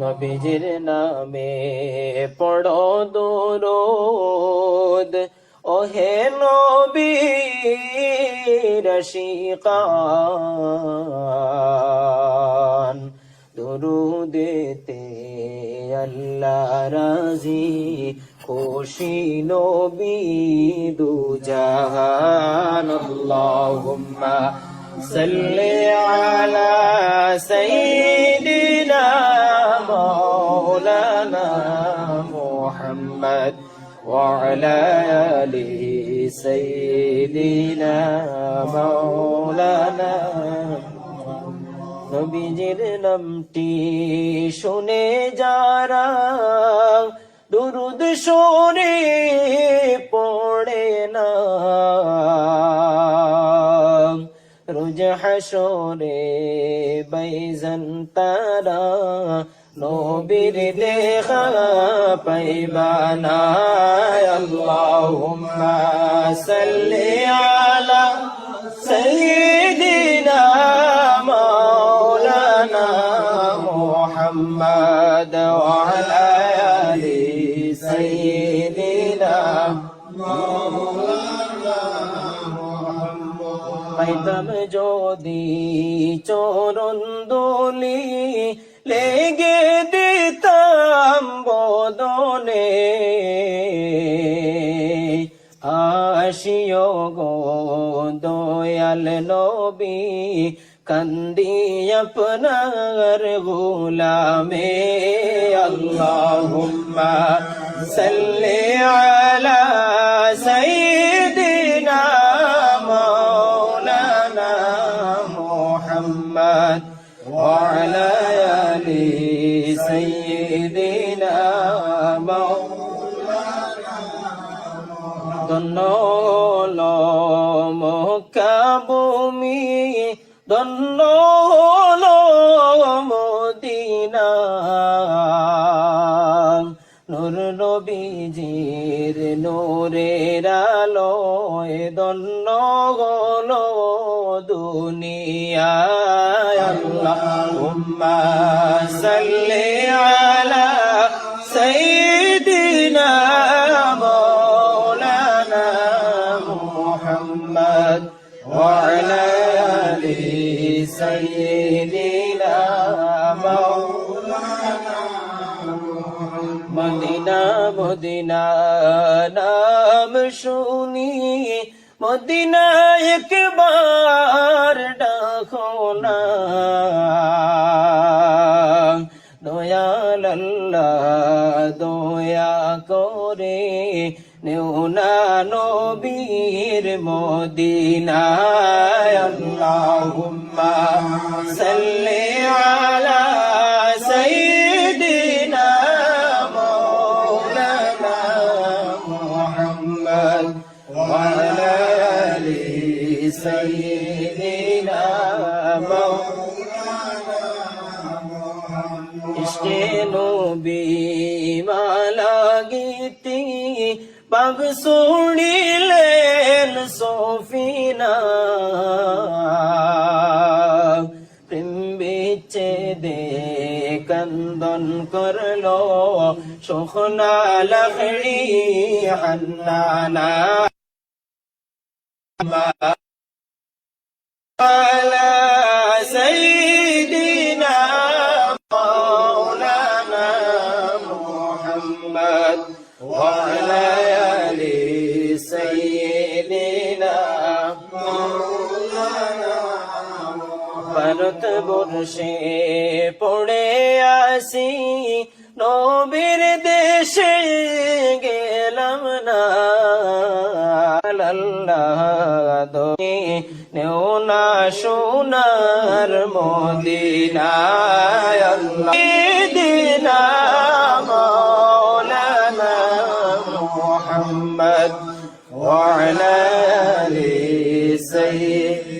নবীজির নামে পড়ো দুরূদ ওহে নবীর আশিকান দুরুদেতে আল্লাহ রাজি খুশি নবী দুজাহান আল্লাহুম্মা সাল্লি আলা সাইয়্যিদিনা মাওলানা মুহাম্মদ ওয়া আলা আলি সাইয়্যিদিনা মাওলানা নবীজির নামটি শুনে যারা দুরুদ শরীফ পড়ে না রোজ হাসরে বাইজান তারা নবীর দেখা পাইবানা আল্লাহুম্মা সাল্লি আলা সাইয়্যিদিনা মাওলানা মুহাম্মদ ওয়া আলা আলি সাইয়্যিদিনা মাওলানা পাইতাম যদি চরণ দোলি লেগে দিতাম বদনে আসিও গো দয়াল নবী কান্দি আপনার গোলামে আল্লাহুম্মা সাল্লি আলা সাইয়্যিদিনা মাওলানা মুহাম্মদ ওয়া আলা আলি সাইয়্যিদিনা মাওলানা ধন্য হলো মক্কা ভূমি ধন্য হলো মদিনা নূর নবীজির নূরের আলোয় ধন্য হলো দুনিয়া আল্লাহুম্মা সাল্লি আলা সাইয়্যিদিনা মাওলানা মুহাম্মদ ওয়া আলা আলি সাইয়্যিদিনা মাওলানা মদিনা মদিনা নাম শুনি মদিনা একবার ডাকো না দয়াল আল্লাহ দয়া করে নেও না নবীর মদিনায় আল্লাহুম্মা সাল্লি আলা সাইয়্যিদিনা মাওলানা মুহাম্মদ ওয়া আলা আলি সাইয়্যিদিনা মাওলানা ইশকে নবী মালা গীতি পাগ শুনিলেন সফিনা প্রেম বিচ্ছেদে কান্দন করলো শোখনা লখড়ি হান্নানা আলা সাইয়্যিদিনা মাওলানা মুহাম্মদ ওয়া আলা আলি সাইয়্যিদিনা মাওলানা ভারত বর্ষে পড়ে আসি নবীর দেশে গেলাম না আল্লাহ দোয়ে নেও না সোনার মদিনায় আল্লাহ দিনা মাওলানা মুহাম্মদ ওয়া আলা আলি সাইয়্যিদিনা